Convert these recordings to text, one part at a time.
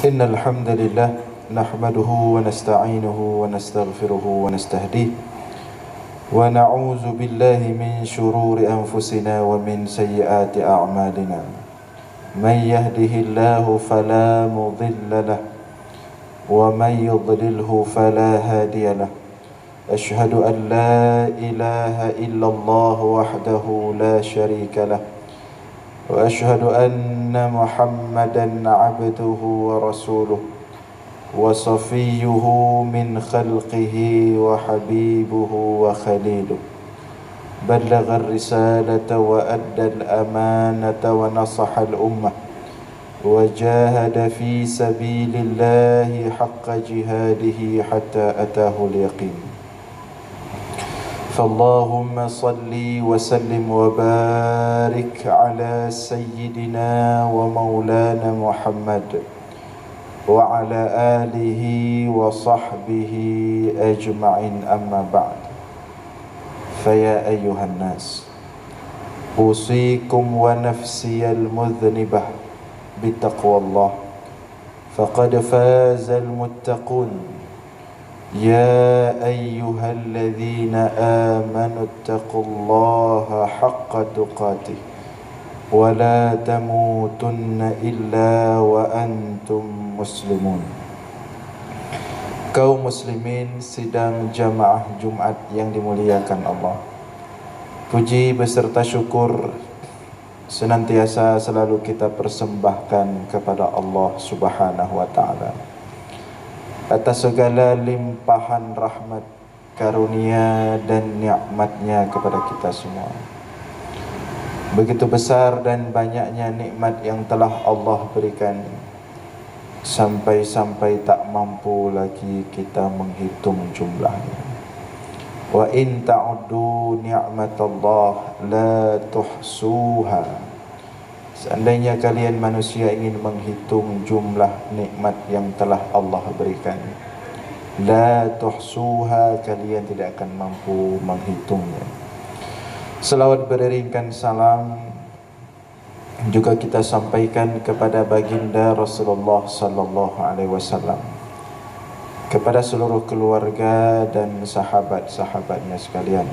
إن الحمد لله نحمده ونستعينه ونستغفره ونستهديه ونعوذ بالله من شرور أنفسنا ومن سيئات أعمالنا. من يهده الله فلا مضل له ومن يضلله فلا هادي له. أشهد أن لا إله إلا الله وحده لا شريك له وأشهد أن محمدا عبده ورسوله وصفيه من خلقه وحبيبه وخليله. بلغ الرسالة وأدى الأمانة ونصح الأمة وجاهد في سبيل الله حق جهاده حتى أتاه اليقين. فاللهم صل وسلم وبارك على سيدنا ومولانا محمد وعلى آله وصحبه أجمعين. أما بعد، فيا أيها الناس، أوصيكم ونفسي المذنبة بتقوى الله، فقد فاز المتقون. يا أيها الذين آمنوا اتقوا الله حق تقاته ولا تموتن إلا وأنتم مسلمون. Kaum muslimin sidang jamaah Jumat yang dimuliakan Allah, puji beserta syukur senantiasa selalu kita persembahkan kepada Allah Subhanahu wa ta'ala atas segala limpahan rahmat, karunia dan nikmatnya kepada kita semua. Begitu besar dan banyaknya nikmat yang telah Allah berikan, sampai-sampai tak mampu lagi kita menghitung jumlahnya. Wa in ta'uddu ni'matallah la tuhsuha. Seandainya kalian manusia ingin menghitung jumlah nikmat yang telah Allah berikan, la tuhsuha, kalian tidak akan mampu menghitungnya. Selawat beriringkan salam juga kita sampaikan kepada baginda Rasulullah sallallahu alaihi wasallam, kepada seluruh keluarga dan sahabat-sahabatnya sekalian.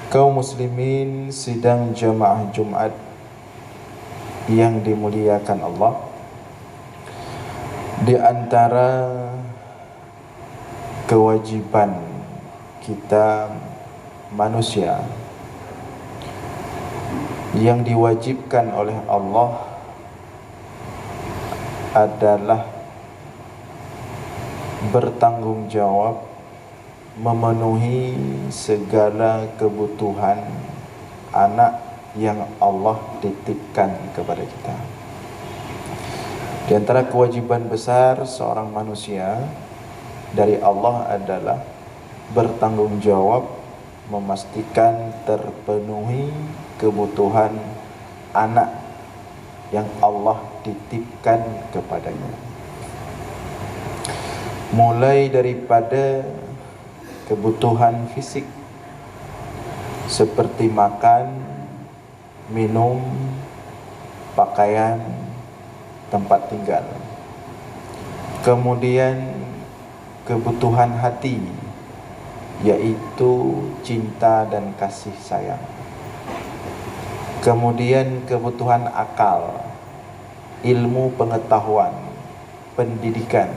Kaum muslimin sidang jamaah Jumat yang dimuliakan Allah, di antara kewajiban kita manusia yang diwajibkan oleh Allah adalah bertanggung jawab memenuhi segala kebutuhan anak yang Allah titipkan kepada kita. Di antara kewajiban besar seorang manusia dari Allah adalah bertanggung jawab memastikan terpenuhi kebutuhan anak yang Allah titipkan kepadanya. Mulai daripada kebutuhan fisik seperti makan, minum, pakaian, tempat tinggal. Kemudian kebutuhan hati, yaitu cinta dan kasih sayang. Kemudian kebutuhan akal, ilmu pengetahuan, pendidikan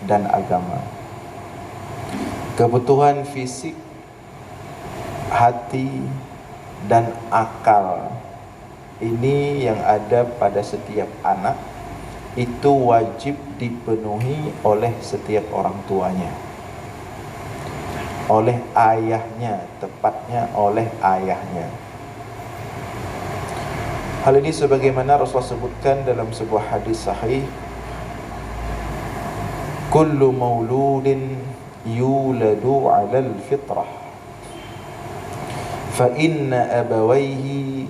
dan agama. Kebutuhan fisik, hati dan akal ini yang ada pada setiap anak, itu wajib dipenuhi oleh setiap orang tuanya, oleh ayahnya, tepatnya oleh ayahnya. Hal ini sebagaimana Rasulullah sebutkan dalam sebuah hadis sahih, kullu mauludin yuladu 'alal fitrah fa inna abawaihi,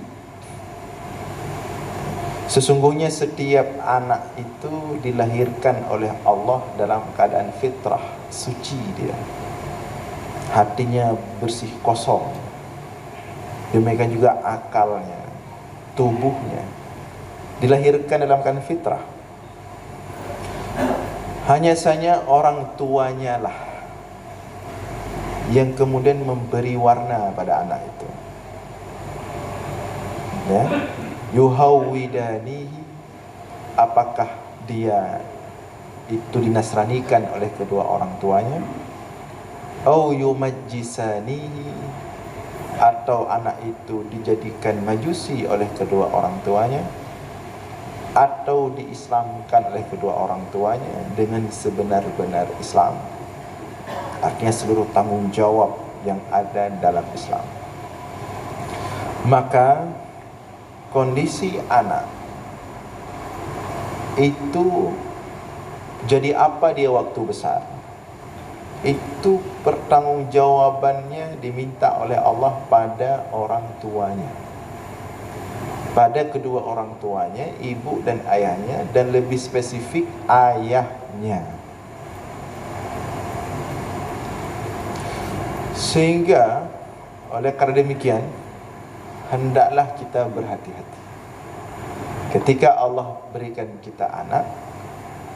sesungguhnya setiap anak itu dilahirkan oleh Allah dalam keadaan fitrah, suci dia, hatinya bersih kosong. Demikian juga akalnya, tubuhnya dilahirkan dalam keadaan fitrah. Hanya saja orang tuanya lah yang kemudian memberi warna pada anak itu. Ya, yuhawwidanihi, apakah dia itu dinasranikan oleh kedua orang tuanya, au yumajjisanihi, atau anak itu dijadikan majusi oleh kedua orang tuanya, atau diislamkan oleh kedua orang tuanya dengan sebenar-benar Islam. Artinya seluruh tanggung jawab yang ada dalam Islam. Maka kondisi anak itu jadi apa dia waktu besar, itu pertanggungjawabannya diminta oleh Allah pada orang tuanya, pada kedua orang tuanya, ibu dan ayahnya, dan lebih spesifik ayahnya. Sehingga oleh karena demikian, hendaklah kita berhati-hati ketika Allah berikan kita anak,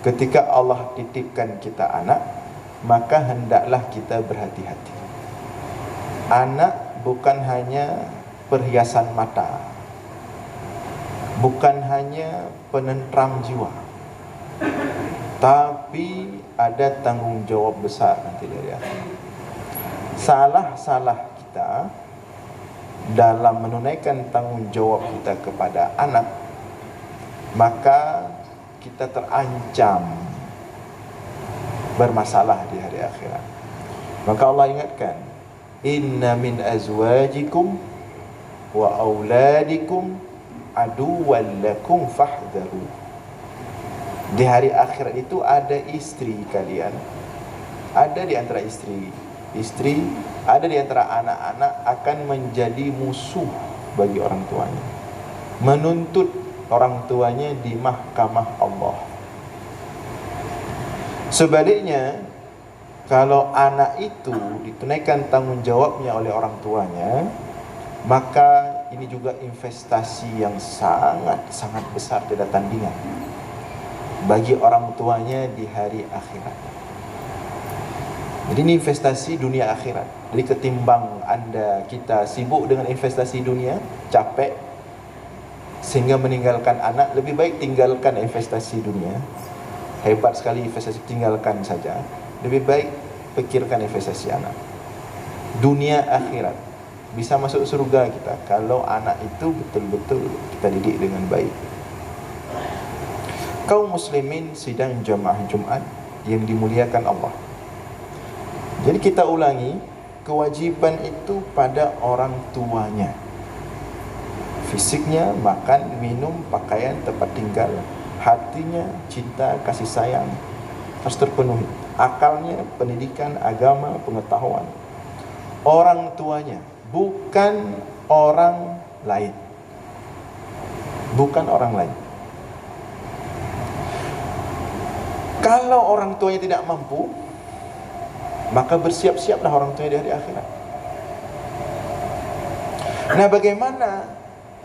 ketika Allah titipkan kita anak, maka hendaklah kita berhati-hati. Anak bukan hanya perhiasan mata, bukan hanya penentram jiwa, tapi ada tanggung jawab besar nanti dari akhirat. Salah-salah kita dalam menunaikan tanggung jawab kita kepada anak, maka kita terancam bermasalah di hari akhirat. Maka Allah ingatkan, inna min azwajikum wa auladikum aduwwan lakum fahdharu. Di hari akhirat itu ada istri kalian, ada di antara istri, ada di antara anak-anak akan menjadi musuh bagi orang tuanya, menuntut orang tuanya di mahkamah Allah. Sebaliknya, kalau anak itu ditunaikan tanggung jawabnya oleh orang tuanya, maka ini juga investasi yang sangat-sangat besar, tidak tandingan bagi orang tuanya di hari akhirat. Jadi ini investasi dunia akhirat. Jadi ketimbang kita sibuk dengan investasi dunia, capek sehingga meninggalkan anak, lebih baik tinggalkan investasi dunia. Hebat sekali investasi, tinggalkan saja. Lebih baik pikirkan investasi anak. Dunia akhirat, bisa masuk surga kita kalau anak itu betul-betul kita didik dengan baik. Kaum muslimin sidang jamaah Jumat yang dimuliakan Allah. Jadi kita ulangi, kewajiban itu pada orang tuanya. Fisiknya, makan, minum, pakaian, tempat tinggal. Hatinya, cinta, kasih sayang harus terpenuhi. Akalnya, pendidikan, agama, pengetahuan. Orang tuanya, bukan orang lain. Bukan orang lain. Kalau orang tuanya tidak mampu, maka bersiap-siaplah orang tuanya di hari akhirat. Nah, bagaimana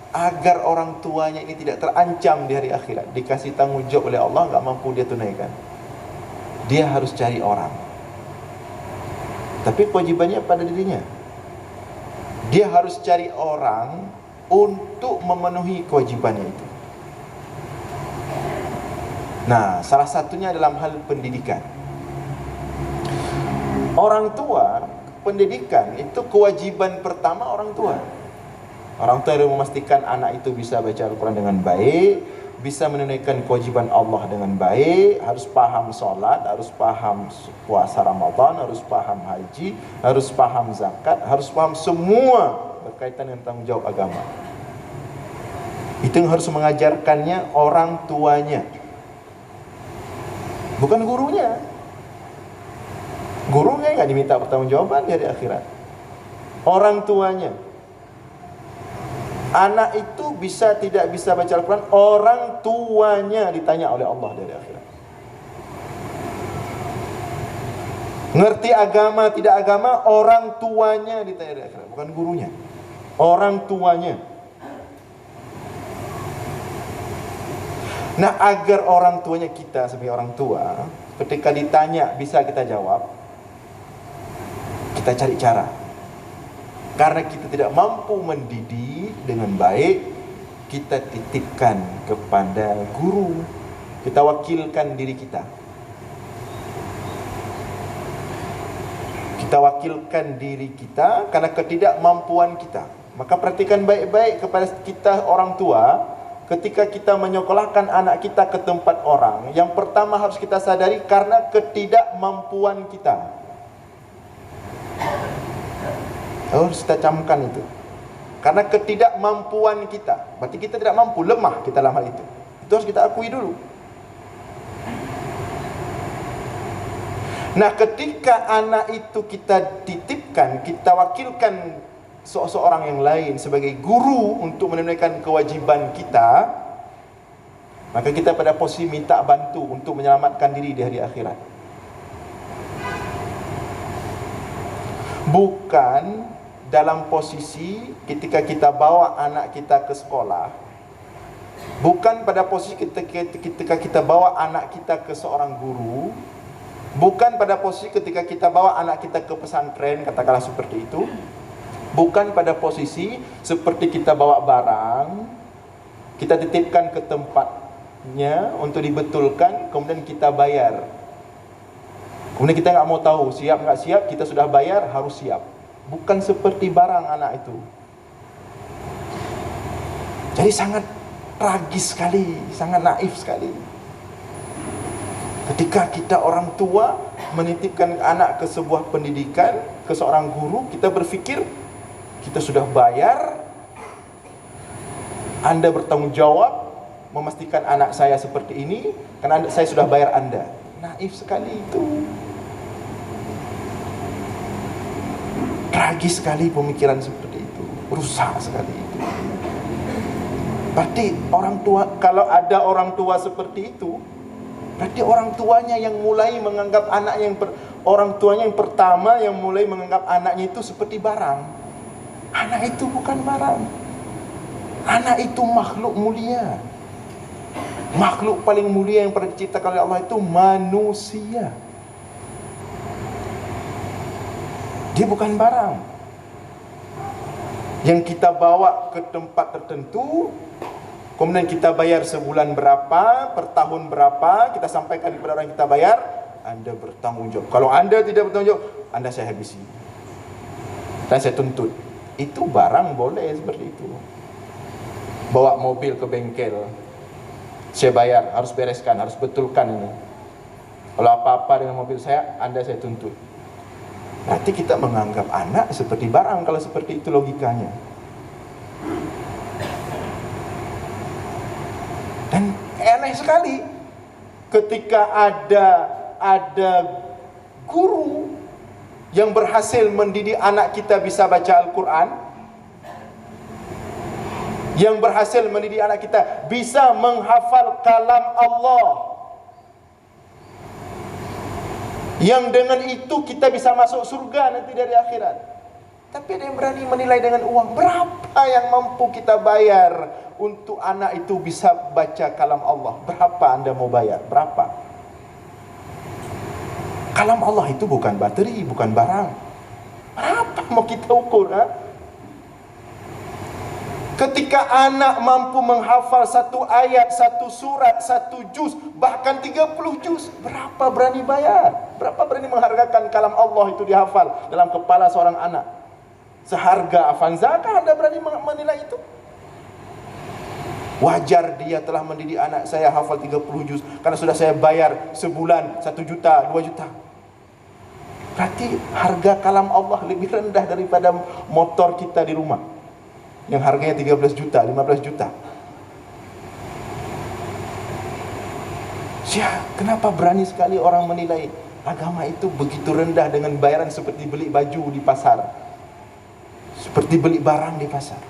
agar orang tuanya ini tidak terancam di hari akhirat, dikasih tanggung jawab oleh Allah, gak mampu dia tunaikan? Dia harus cari orang, tapi kewajibannya pada dirinya. Dia harus cari orang untuk memenuhi kewajibannya itu. Nah, salah satunya dalam hal pendidikan. Orang tua, pendidikan itu kewajiban pertama orang tua. Orang tua yang memastikan anak itu bisa baca Al-Quran dengan baik, bisa menunaikan kewajiban Allah dengan baik, harus paham sholat, harus paham puasa Ramadan, harus paham haji, harus paham zakat, harus paham semua berkaitan dengan tanggung jawab agama. Itu yang harus mengajarkannya orang tuanya, bukan gurunya. Gurunya nggak diminta pertanggungjawaban di hari akhirat. Orang tuanya. Anak itu bisa tidak bisa baca Al-Quran, orang tuanya ditanya oleh Allah di hari akhirat. Ngerti agama tidak agama, orang tuanya ditanya di akhirat, bukan gurunya. Orang tuanya. Nah, agar orang tuanya kita sebagai orang tua, ketika ditanya bisa kita jawab, kita cari cara. Karena kita tidak mampu mendidik dengan baik, kita titipkan kepada guru. Kita wakilkan diri kita. Kita wakilkan diri kita karena ketidakmampuan kita. Maka perhatikan baik-baik kepada kita orang tua, ketika kita menyekolahkan anak kita ke tempat orang, yang pertama harus kita sadari karena ketidakmampuan kita. Harus kita camkan itu. Karena ketidakmampuan kita. Berarti kita tidak mampu, lemah kita dalam hal itu. Itu harus kita akui dulu. Nah, ketika anak itu kita titipkan, kita wakilkan seorang yang lain sebagai guru untuk menunaikan kewajiban kita, maka kita pada posisi minta bantu untuk menyelamatkan diri di hari akhirat. Bukan dalam posisi ketika kita bawa anak kita ke sekolah, bukan pada posisi ketika kita bawa anak kita ke seorang guru, bukan pada posisi ketika kita bawa anak kita ke pesantren, katakanlah seperti itu, bukan pada posisi seperti kita bawa barang, kita titipkan ke tempatnya untuk dibetulkan, kemudian kita bayar. Kemudian kita nggak mau tahu siap nggak siap, kita sudah bayar, harus siap. Bukan seperti barang anak itu. Jadi sangat tragis sekali, sangat naif sekali. Ketika kita orang tua menitipkan anak ke sebuah pendidikan, ke seorang guru, kita berpikir kita sudah bayar, Anda bertanggung jawab memastikan anak saya seperti ini karena saya sudah bayar Anda. Naif sekali itu. Tragis sekali pemikiran seperti itu, rusak sekali itu. Berarti orang tua, kalau ada orang tua seperti itu, berarti orang tuanya yang mulai menganggap anaknya orang tuanya yang pertama yang mulai menganggap anaknya itu seperti barang. Anak itu bukan barang. Anak itu makhluk mulia. Makhluk paling mulia yang pernah diciptakan oleh Allah itu manusia. Dia bukan barang yang kita bawa ke tempat tertentu, kemudian kita bayar sebulan berapa, per tahun berapa, kita sampaikan kepada orang yang kita bayar, Anda bertanggung jawab. Kalau Anda tidak bertanggung jawab, Anda saya habisi dan saya tuntut. Itu barang boleh seperti itu. Bawa mobil ke bengkel, saya bayar, harus bereskan, harus betulkan ini. Kalau apa-apa dengan mobil saya, Anda saya tuntut. Berarti kita menganggap anak seperti barang kalau seperti itu logikanya. Dan aneh sekali ketika ada guru yang berhasil mendidik anak kita bisa baca Al-Quran, yang berhasil mendidik anak kita bisa menghafal kalam Allah, yang dengan itu kita bisa masuk surga nanti dari akhirat. Tapi ada yang berani menilai dengan uang. Berapa yang mampu kita bayar untuk anak itu bisa baca kalam Allah? Berapa Anda mau bayar? Berapa? Kalam Allah itu bukan bateri, bukan barang. Berapa mau kita ukur? Ketika anak mampu menghafal satu ayat, satu surat, satu juz, bahkan 30 juz, berapa berani bayar? Berapa berani menghargakan kalam Allah itu dihafal dalam kepala seorang anak? Seharga Avanza kah Anda berani menilai itu? Wajar dia telah mendidik anak saya hafal 30 juz karena sudah saya bayar sebulan 1 juta, 2 juta. Berarti harga kalam Allah lebih rendah daripada motor kita di rumah yang harganya 13 juta, 15 juta. Kenapa berani sekali orang menilai agama itu begitu rendah dengan bayaran seperti beli baju di pasar, seperti beli barang di pasar.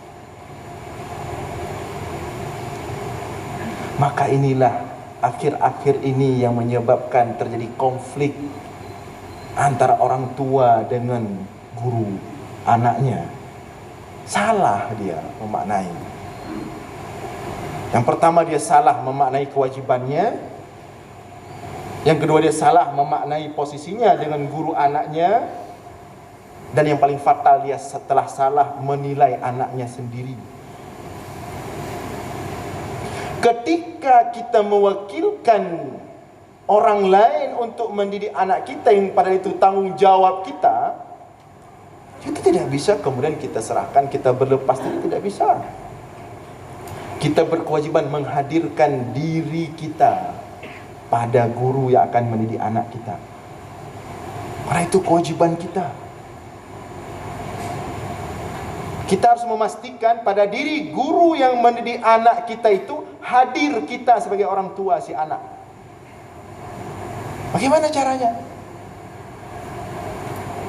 Maka inilah akhir-akhir ini yang menyebabkan terjadi konflik antara orang tua dengan guru anaknya. Salah dia memaknai. Yang pertama, dia salah memaknai kewajibannya. Yang kedua, dia salah memaknai posisinya dengan guru anaknya. Dan yang paling fatal, dia telah salah menilai anaknya sendiri. Ketika kita mewakilkan orang lain untuk mendidik anak kita, yang pada itu tanggung jawab kita, itu tidak bisa kemudian kita serahkan, kita berlepas diri, tidak bisa. Kita berkewajiban menghadirkan diri kita pada guru yang akan mendidik anak kita. Karena itu kewajiban kita. Kita harus memastikan pada diri guru yang mendidik anak kita itu hadir kita sebagai orang tua si anak. Bagaimana caranya?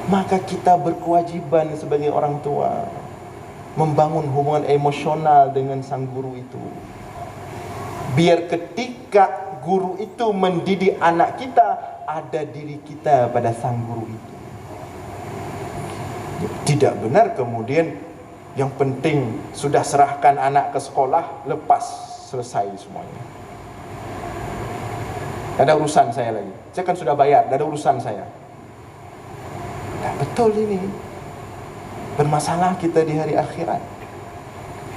Maka kita berkewajiban sebagai orang tua membangun hubungan emosional dengan sang guru itu. Biar ketika guru itu mendidik anak kita, ada diri kita pada sang guru itu. Tidak benar kemudian yang penting sudah serahkan anak ke sekolah, lepas, selesai semuanya. Tidak ada urusan saya lagi. Saya kan sudah bayar, tidak ada urusan saya. Nah, betul ini. Bermasalah kita di hari akhirat.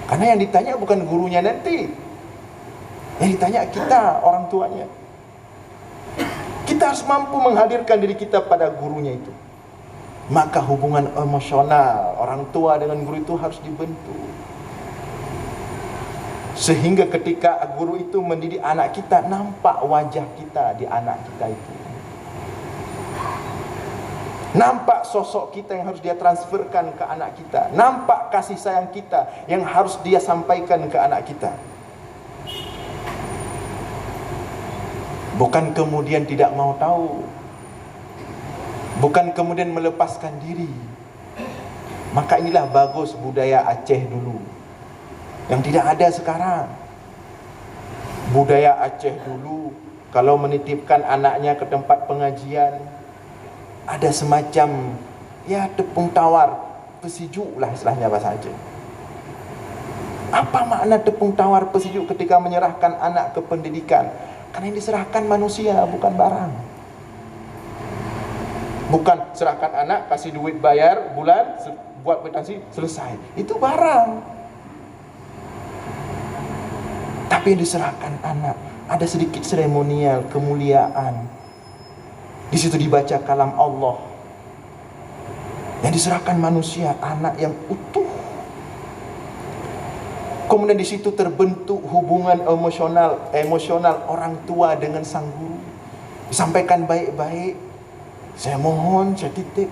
Karena yang ditanya bukan gurunya nanti. Yang ditanya kita, orang tuanya. Kita harus mampu menghadirkan diri kita pada gurunya itu. Maka hubungan emosional orang tua dengan guru itu harus dibentuk. Sehingga ketika guru itu mendidik anak kita, nampak wajah kita di anak kita itu. Nampak sosok kita yang harus dia transferkan ke anak kita. Nampak kasih sayang kita yang harus dia sampaikan ke anak kita. Bukan kemudian tidak mau tahu. Bukan kemudian melepaskan diri. Maka inilah bagus budaya Aceh dulu, yang tidak ada sekarang. Budaya Aceh dulu, kalau menitipkan anaknya ke tempat pengajian, ada semacam tepung tawar, pesiju lah istilahnya bahasa Aceh. Apa makna tepung tawar pesiju ketika menyerahkan anak ke pendidikan? Karena yang diserahkan manusia, bukan barang. Bukan serahkan anak, kasih duit bayar bulan, buat kwitansi, selesai. Itu barang. Tapi yang diserahkan anak, ada sedikit seremonial, kemuliaan. Di situ dibaca kalam Allah. Yang diserahkan manusia, anak yang utuh. Kemudian di situ terbentuk hubungan emosional orang tua dengan sang guru. Disampaikan baik-baik. Saya mohon, saya titip.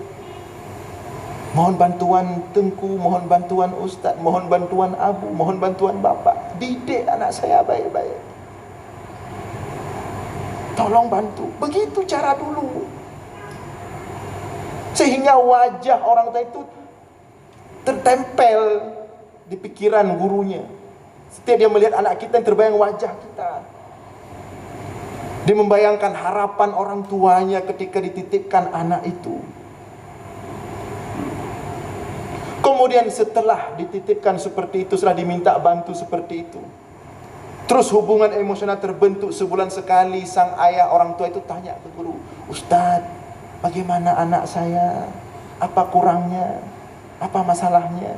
Mohon bantuan Tengku, mohon bantuan Ustaz, mohon bantuan Abu, mohon bantuan Bapak. Didik anak saya baik-baik. Tolong bantu. Begitu cara dulu. Sehingga wajah orang tua itu tertempel di pikiran gurunya. Setiap dia melihat anak kita, yang terbayang wajah kita. Dia membayangkan harapan orang tuanya ketika dititipkan anak itu. Kemudian setelah dititipkan seperti itu, setelah diminta bantu seperti itu, terus hubungan emosional terbentuk. Sebulan sekali sang ayah orang tua itu tanya ke guru, Ustadz, bagaimana anak saya? Apa kurangnya? Apa masalahnya?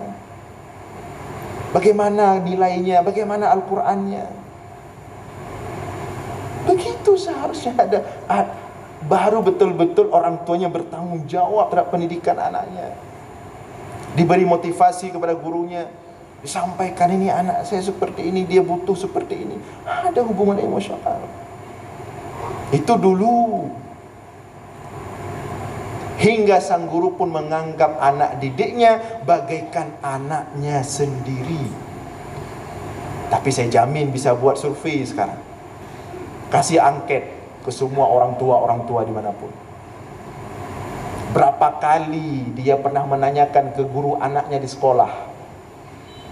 Bagaimana nilainya? Bagaimana Al-Qurannya? Begitu seharusnya ada. Baru betul-betul orang tuanya bertanggung jawab terhadap pendidikan anaknya. Diberi motivasi kepada gurunya, disampaikan ini anak saya seperti ini, dia butuh seperti ini. Ada hubungan emosional. Itu dulu. Hingga sang guru pun menganggap anak didiknya bagaikan anaknya sendiri. Tapi saya jamin bisa buat survei sekarang. Kasih angket ke semua orang tua dimanapun. Berapa kali dia pernah menanyakan ke guru anaknya di sekolah?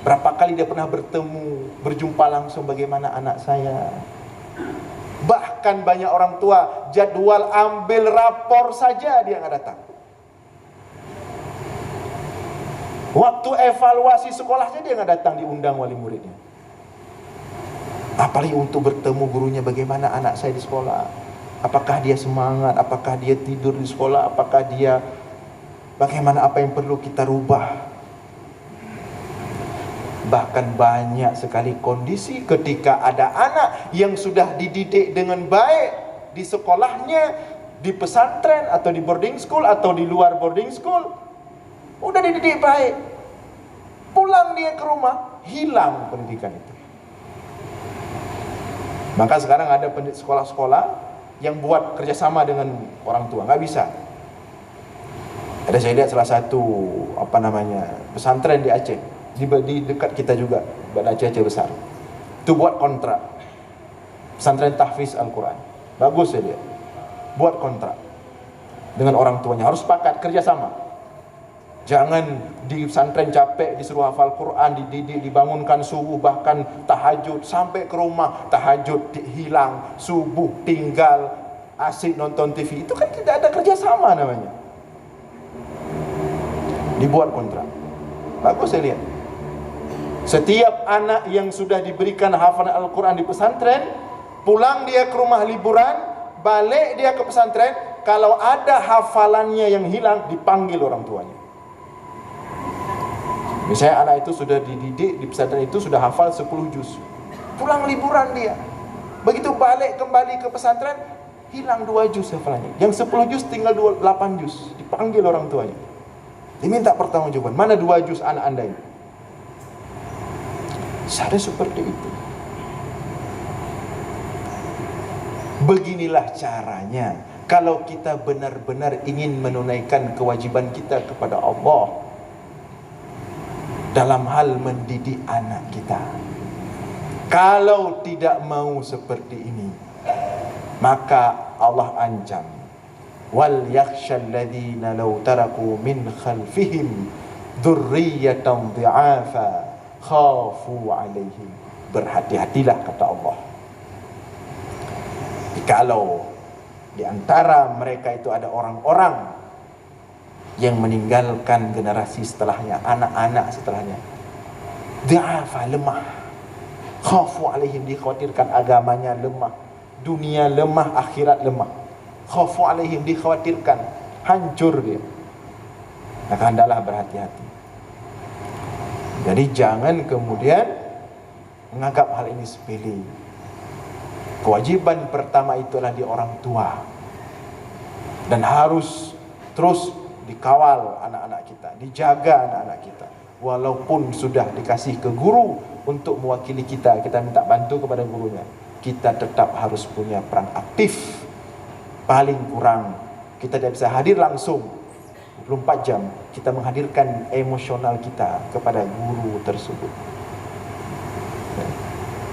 Berapa kali dia pernah bertemu, berjumpa langsung, bagaimana anak saya? Bahkan banyak orang tua jadwal ambil rapor saja dia nggak datang. Waktu evaluasi sekolahnya dia nggak datang, diundang wali muridnya. Apalagi untuk bertemu gurunya, bagaimana anak saya di sekolah, apakah dia semangat, apakah dia tidur di sekolah, apakah dia bagaimana, apa yang perlu kita rubah. Bahkan banyak sekali kondisi ketika ada anak yang sudah dididik dengan baik di sekolahnya, di pesantren atau di boarding school atau di luar boarding school, udah dididik baik, pulang dia ke rumah, hilang pendidikan itu. Maka sekarang ada sekolah-sekolah yang buat kerjasama dengan orang tua, nggak bisa. Ada saya lihat salah satu pesantren di Aceh, di dekat kita juga, Aceh besar. Itu buat kontrak. Pesantren tahfiz Al-Quran. Bagus saya lihat. Buat kontrak dengan orang tuanya, harus sepakat kerjasama. Jangan di pesantren capek disuruh hafal Quran, dididik, dibangunkan subuh, bahkan tahajud, sampai ke rumah tahajud hilang, subuh tinggal, asik nonton TV. Itu kan tidak ada kerjasama namanya. Dibuat kontrak. Bagus saya lihat. Setiap anak yang sudah diberikan hafalan Al-Quran di pesantren, pulang dia ke rumah liburan, balik dia ke pesantren, kalau ada hafalannya yang hilang, dipanggil orang tuanya. Misalnya anak itu sudah dididik di pesantren itu, sudah hafal 10 juz, pulang liburan dia, begitu balik kembali ke pesantren, hilang 2 juz hafalannya. Yang 10 juz tinggal 8 juz, dipanggil orang tuanya, diminta pertanggungjawaban, mana 2 juz anak anda ini? Ada seperti itu. Beginilah caranya kalau kita benar-benar ingin menunaikan kewajiban kita kepada Allah dalam hal mendidik anak kita. Kalau tidak mau seperti ini, maka Allah ancam, wal yakhshal ladzina law taraku min khalfihim dzurriyyatan dhi'afa khafu alaihim. Berhati-hatilah kata Allah. Kalau di antara mereka itu ada orang-orang yang meninggalkan generasi setelahnya, anak-anak setelahnya, dhi'afa, lemah, khafu alaihim, dikhawatirkan agamanya lemah, dunia lemah, akhirat lemah, khafu alaihim, dikhawatirkan hancur dia. Maka hendaklah berhati-hati. Jadi jangan kemudian menganggap hal ini sepele. Kewajiban pertama itulah di orang tua, dan harus terus dikawal anak-anak kita, dijaga anak-anak kita. Walaupun sudah dikasih ke guru untuk mewakili kita, kita minta bantu kepada gurunya, kita tetap harus punya peran aktif. Paling kurang kita tidak bisa hadir langsung 24 jam, kita menghadirkan emosional kita kepada guru tersebut.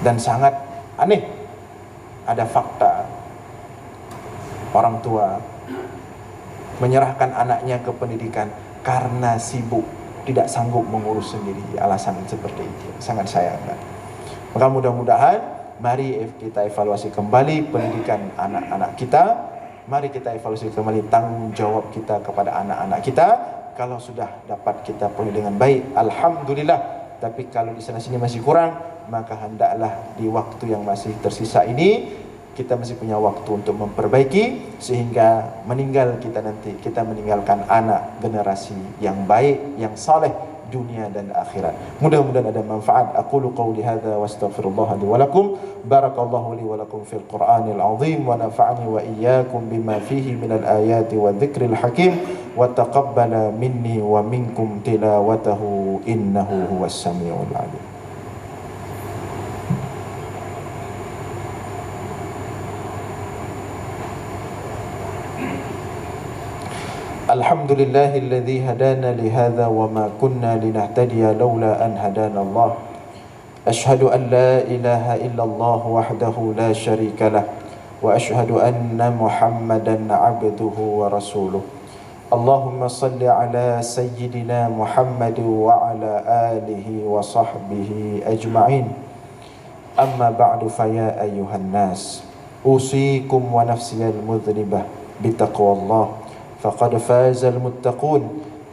Dan sangat aneh, ada fakta orang tua menyerahkan anaknya ke pendidikan karena sibuk, tidak sanggup mengurus sendiri. Alasan seperti itu sangat sayangkan. Maka mudah-mudahan mari kita evaluasi kembali pendidikan anak-anak kita. Mari kita evaluasi kembali tanggung jawab kita kepada anak-anak kita. Kalau sudah dapat kita penuhi dengan baik, alhamdulillah. Tapi kalau di sana-sini masih kurang, maka hendaklah di waktu yang masih tersisa ini kita masih punya waktu untuk memperbaiki, sehingga meninggal kita nanti, kita meninggalkan anak generasi yang baik, yang saleh dunia dan akhirat. Mudah-mudahan ada manfaat. Aqulu qawli hadza wa astaghfirullah li wa lakum. Barakallahu li wa lakum fil Qur'anil azim wa nafa'ani wa iyyakum bima fihi minal ayati wa dzikril hakim wa taqabbala minni wa minkum tilawatahu innahu huwas samiul alim. Alhamdulillahilladzi hadana lihadza wa ma kunna linahtadiya laula an hadana Allah. Ashhadu an la ilaha illallah wahdahu la syarika lah wa ashhadu anna Muhammadan abduhu wa rasuluh. Allahumma salli ala sayyidina Muhammad wa ala alihi wa sahbihi ajma'in. Amma ba'du, fa ya ayyuhan nas, usikum wa nafsiyal mudhnibah bitaqwallah. فقد فاز المتقون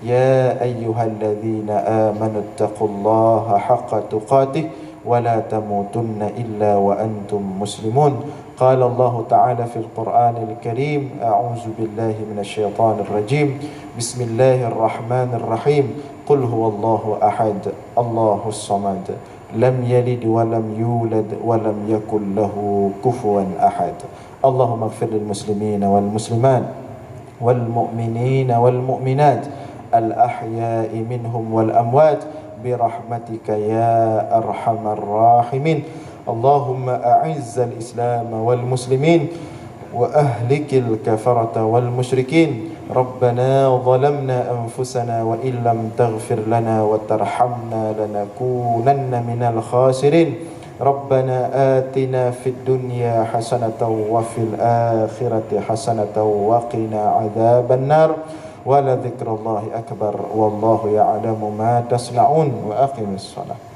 يا أيها الذين آمنوا اتقوا الله حق تقاته ولا تموتن إلا وأنتم مسلمون. قال الله تعالى في القرآن الكريم: أعوذ بالله من الشيطان الرجيم، بسم الله الرحمن الرحيم، قل هو الله أحد الله الصمد لم يلد ولم يولد ولم يكن له كفوا أحد. اللهم اغفر للمسلمين والمسلمات والمؤمنين والمؤمنات الأحياء منهم والأموات برحمتك يا أرحم الراحمين. اللهم أعز الإسلام والمسلمين وأهلك الكفرة والمشركين. ربنا ظلمنا أنفسنا وإن لم تغفر لنا وترحمنا لنكونن من الخاسرين. ربنا آتنا في الدنيا حسنة وفي الآخرة حسنة وقنا عذاب النار. ولذكر الله أكبر والله يعلم ما تصنعون. وأقم الصلاة.